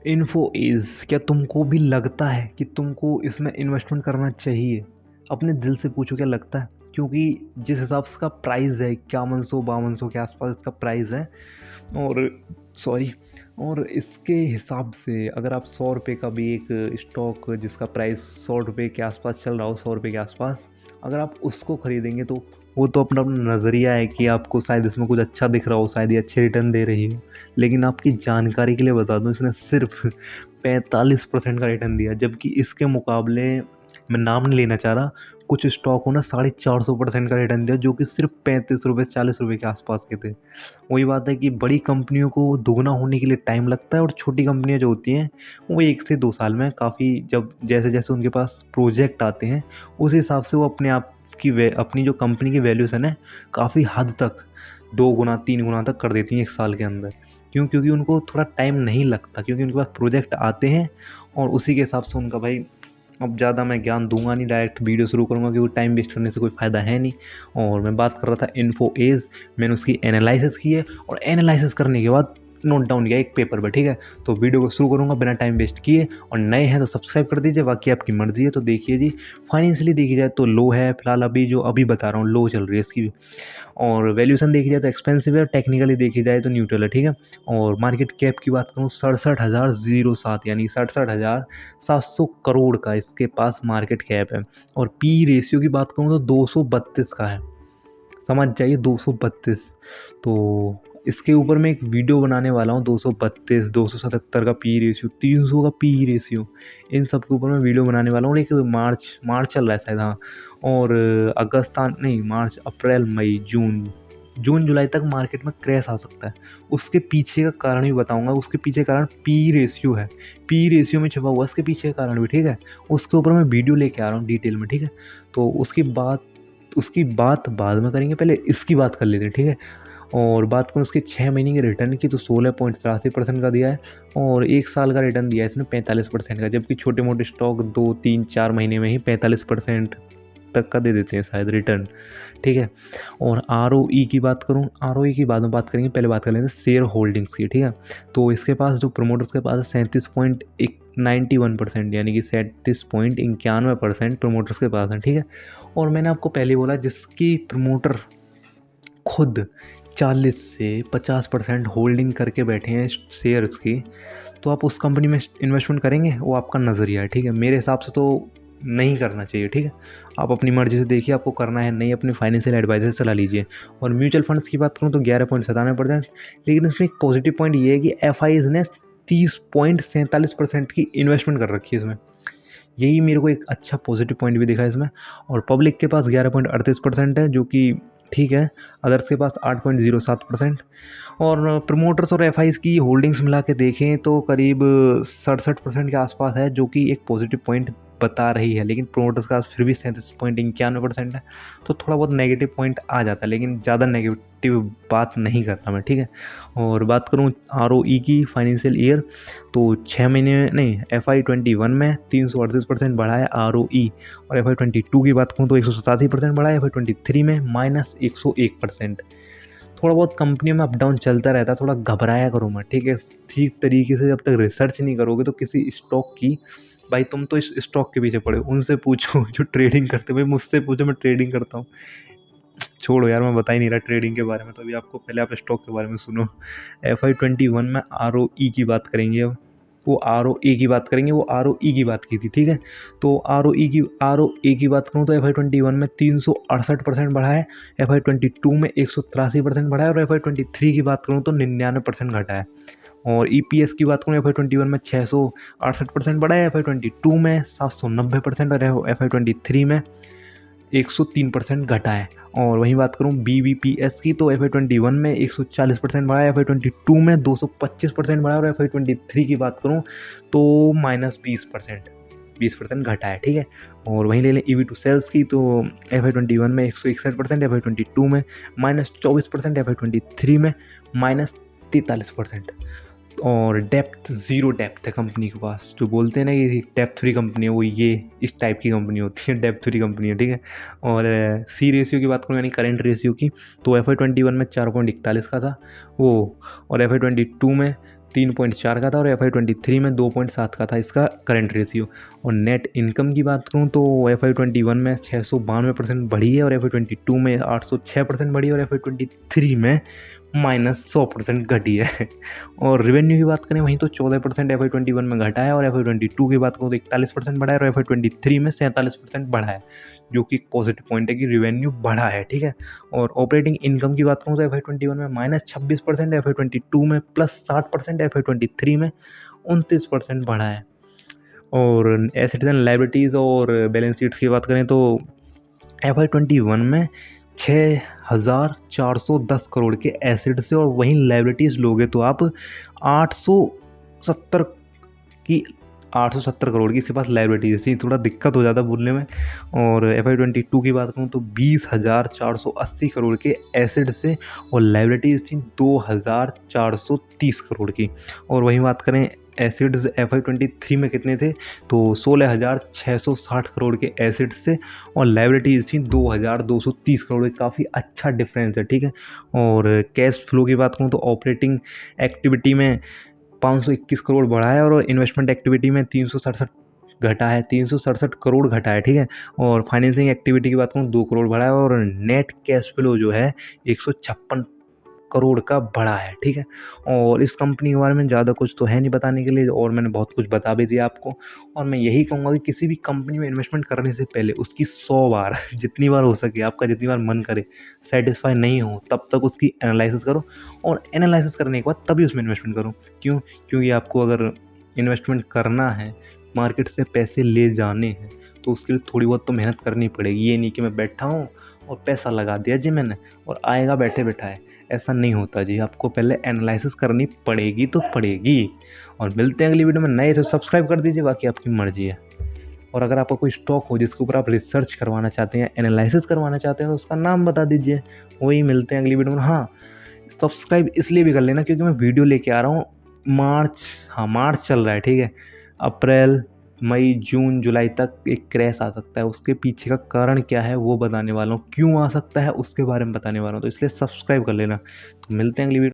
इन्फोएज, क्या तुमको भी लगता है कि तुमको इसमें इन्वेस्टमेंट करना चाहिए? अपने दिल से पूछो, क्या लगता है? क्योंकि जिस हिसाब से इसका प्राइस है, 5100-5200 के आसपास इसका प्राइस है। और सॉरी, और इसके हिसाब से अगर आप 100 रुपये का भी एक स्टॉक जिसका प्राइस 100 रुपये के आसपास चल रहा हो, 100 रुपये के आसपास, अगर आप उसको ख़रीदेंगे तो वो तो अपना अपना नज़रिया है कि आपको शायद इसमें कुछ अच्छा दिख रहा हो, शायद ये अच्छे रिटर्न दे रही हो। लेकिन आपकी जानकारी के लिए बता दूं, इसने सिर्फ 45% का रिटर्न दिया, जबकि इसके मुकाबले, मैं नाम नहीं लेना चाह रहा, कुछ स्टॉक हो ना 450% का रिटर्न दिया, जो कि सिर्फ 35 रुपये 40 रुपये के आसपास के थे। वही बात है कि बड़ी कंपनियों को दोगुना होने के लिए टाइम लगता है, और छोटी कंपनियां जो होती हैं वो 1 से 2 साल में काफ़ी, जब जैसे जैसे उनके पास प्रोजेक्ट आते हैं उस हिसाब से वो अपने आप की अपनी जो कंपनी की वैल्यूशन है काफ़ी हद तक 2 गुना 3 गुना तक कर देती हैं 1 साल के अंदर। क्यों? क्योंकि उनको थोड़ा टाइम नहीं लगता, क्योंकि उनके पास प्रोजेक्ट आते हैं और उसी के हिसाब से उनका भाई, अब ज़्यादा मैं ज्ञान दूंगा नहीं, डायरेक्ट वीडियो शुरू करूंगा क्योंकि टाइम वेस्ट करने से कोई फ़ायदा है नहीं। और मैं बात कर रहा था इन्फोएज, मैंने उसकी एनालिसिस की है, और एनालिसिस करने के बाद नोट डाउन किया एक पेपर पर, ठीक है? तो वीडियो को शुरू करूंगा बिना टाइम वेस्ट किए, और नए हैं तो सब्सक्राइब कर दीजिए, बाकी आपकी मर्जी है। तो देखिए जी, फाइनेंशियली देखी जाए तो लो है फिलहाल, अभी जो अभी बता रहा हूँ लो चल रही है इसकी। और वैल्यूशन देखी जाए तो एक्सपेंसिव है, टेक्निकली देखी जाए तो न्यूट्रल है, ठीक है? और मार्केट कैप की बात करूँ 67,007, यानी 67,700 करोड़ का इसके पास मार्केट कैप है। और पी रेशियो की बात करूँ तो 232 का है, समझ जाइए 232। तो इसके ऊपर मैं एक वीडियो बनाने वाला हूँ, 232 277 का पी रेशियो, 300 का पी रेशियो, इन सब के ऊपर मैं वीडियो बनाने वाला हूँ। एक मार्च मार्च चल रहा है शायद, हाँ। और नहीं, मार्च अप्रैल मई जून, जून जुलाई तक मार्केट में क्रैश आ सकता है। उसके पीछे का कारण भी बताऊंगा, उसके पीछे कारण पी रेशियो है, पी रेशियो में छुपा हुआ इसके पीछे का कारण भी, ठीक है? उसके ऊपर मैं वीडियो लेके आ रहा हूँ डिटेल में, ठीक है? तो उसकी बात बाद में करेंगे, पहले इसकी बात कर लेते हैं, ठीक है? और बात करूँ उसके 6 महीने के रिटर्न की तो 16.83% का दिया है, और 1 साल का रिटर्न दिया है इसने 45% का, जबकि छोटे मोटे स्टॉक 2 3 4 महीने में ही 45% तक का दे देते हैं शायद रिटर्न, ठीक है? और आर की बात करूँ, आर की बाद में बात करेंगे, पहले बात कर लेंगे शेयर होल्डिंग्स की, ठीक है? तो इसके पास जो प्रमोटर्स के पास है 37.91%, यानी कि 37.91% प्रमोटर्स के पास है, ठीक है? और मैंने आपको पहले बोला, जिसकी प्रमोटर खुद 40 से 50% होल्डिंग करके बैठे हैं शेयर्स की, तो आप उस कंपनी में इन्वेस्टमेंट करेंगे? वो आपका नज़रिया है, ठीक है? मेरे हिसाब से तो नहीं करना चाहिए, ठीक है? आप अपनी मर्ज़ी से देखिए, आपको करना है नहीं, अपने फाइनेंशियल एडवाइजर से सलाह लीजिए। और म्यूचुअल फंड्स की बात करूँ तो 11.97%, लेकिन इसमें एक पॉजिटिव पॉइंट ये है कि एफआईज ने 30.47% की इन्वेस्टमेंट कर रखी है इसमें, यही मेरे को एक अच्छा पॉजिटिव पॉइंट भी दिखा इसमें। और पब्लिक के पास 11.38% है, जो कि ठीक है। अदर्स के पास 8.07%। और प्रमोटर्स और एफआईज की होल्डिंग्स मिला के देखें तो करीब 67% के आसपास है, जो कि एक पॉजिटिव पॉइंट बता रही है। लेकिन प्रमोटर्स का फिर भी 37.91% है, तो थोड़ा बहुत नेगेटिव पॉइंट आ जाता है, लेकिन ज़्यादा नेगेटिव बात नहीं करता मैं, ठीक है? और बात करूँ आरओई की फाइनेंशियल ईयर, तो 6 महीने नहीं, FY21 में 338% बढ़ा है आरओई। और FY22 की बात करूँ तो 187% बढ़ा है, FY23 में -101%। थोड़ा बहुत कंपनियों में अप डाउन चलता रहता है, थोड़ा घबराया करो मत, ठीक है? ठीक तरीके से जब तक रिसर्च नहीं करोगे तो किसी स्टॉक की, भाई तुम तो इस स्टॉक के पीछे पड़े हो, उनसे पूछो जो ट्रेडिंग करते हो, भाई मुझसे पूछो, मैं ट्रेडिंग करता हूँ। छोड़ो यार, मैं बता ही नहीं रहा ट्रेडिंग के बारे में, तो अभी आपको पहले आप स्टॉक के बारे में सुनो। FY21 में आरओई की बात करेंगे, अब वो आरओए की बात करेंगे, वो आरओई की बात की थी, ठीक है? तो आरओए की बात करूँ तो FY21 में 368% बढ़ा है, FY22 में 183% बढ़ा है, और FY23 की बात करूँ तो 99% घटा है। और ईपीएस की बात करूँ FY21 में 668% बढ़ा है, FY22 में 790%, और FY23 में 103% घटा है। और वहीं बात करूँ BBPS की तो FY21 में 140% बढ़ा है, FY22 में 225% बढ़ा है, और FY23 की बात करूँ तो -20% घटा है, ठीक है? और वहीं ले लें EV टू सेल्स की तो FY21 में 161%, FY22 में -24%, FY23 में -43%। और ज़ीरो डेप्थ है कंपनी के पास, जो बोलते हैं ना कि डेप्थ फ्री कंपनी है, वो ये इस टाइप की कंपनी होती है, डेप्थ फ्री कंपनी है, ठीक है? और सी रेशियो की बात करूँ, यानी करंट रेशियो की, तो FY21 में 4.41 का था वो, और FY22 में 3.4 का था और FY23 में 2.7 का था इसका करंट रेशियो। और नेट इनकम की बात करूँ तो FY21 में 692% बढ़ी है और FY22 में 806% बढ़ी है और FY23 में -100% घटी है। और रेवेन्यू की बात करें वहीं तो 14% FY21 में घटा है और FY22 की बात करूँ तो 41% बढ़ा है और FY23 में 47% बढ़ा है, जो कि एक पॉजिटिव पॉइंट है कि रेवेन्यू बढ़ा है, ठीक है। और ऑपरेटिंग इनकम की बात करूँ तो FY21 में -26%, FY22 में +60%, FY23 में 29% बढ़ा है। और एसेट्स एंड लायबिलिटीज़ और बैलेंस शीट्स की बात करें तो FY21 में 6,410 करोड़ के एसेट्स से और वहीं लायबिलिटीज़ लोगे तो आप 870 की 870 करोड़ की इसके पास लायबिलिटीज थी, थोड़ा दिक्कत हो जाता बोलने में। और FY22 की बात करूँ तो 20,480 करोड़ के एसेट से और लायबिलिटीज थी 2,430 करोड़ की। और वहीं बात करें एसिड्स FY23 में कितने थे तो 16,660 करोड़ के एसिड्स से और लायबिलिटीज थी 2,230 करोड़ की, काफ़ी अच्छा डिफरेंस है, ठीक है। और कैश फ्लो की बात करूँ तो ऑपरेटिंग एक्टिविटी में 521 करोड़ बढ़ा है और इन्वेस्टमेंट एक्टिविटी में 367 घटा है, 367 करोड़ घटा है, ठीक है। और फाइनेंसिंग एक्टिविटी की बात करूँ 2 करोड़ बढ़ा है और नेट कैश फ्लो जो है 156 करोड़ का बढ़ा है, ठीक है। और इस कंपनी के बारे में ज़्यादा कुछ तो है नहीं बताने के लिए और मैंने बहुत कुछ बता भी दिया आपको। और मैं यही कहूँगा कि किसी भी कंपनी में इन्वेस्टमेंट करने से पहले उसकी 100 बार जितनी बार हो सके आपका जितनी बार मन करे, सेटिस्फाई नहीं हो तब तक उसकी एनालिसिस करो और एनालिसिस करने के बाद तभी उसमें इन्वेस्टमेंट करो। क्यों? क्योंकि आपको अगर इन्वेस्टमेंट करना है, मार्केट से पैसे ले जाने हैं तो उसके लिए थोड़ी बहुत तो मेहनत करनी पड़ेगी। ये नहीं कि मैं बैठा हूँ और पैसा लगा दिया जी मैंने और आएगा बैठे बैठाए, ऐसा नहीं होता जी। आपको पहले एनालिसिस करनी पड़ेगी तो पड़ेगी। और मिलते हैं अगली वीडियो में, नए तो सब्सक्राइब कर दीजिए, बाकी आपकी मर्जी है। और अगर आपका कोई स्टॉक हो जिसके ऊपर आप रिसर्च करवाना चाहते हैं, एनालिसिस करवाना चाहते हैं तो उसका नाम बता दीजिए, वही मिलते हैं अगली वीडियो में। हाँ, सब्सक्राइब इसलिए भी कर लेना क्योंकि मैं वीडियो लेके आ रहा हूँ मार्च चल रहा है, ठीक है। अप्रैल, मई, जून, जुलाई तक एक क्रैश आ सकता है, उसके पीछे का कारण क्या है वो बताने वाला हूँ, क्यों आ सकता है उसके बारे में बताने वाला हूँ, तो इसलिए सब्सक्राइब कर लेना। तो मिलते हैं अगली वीडियो।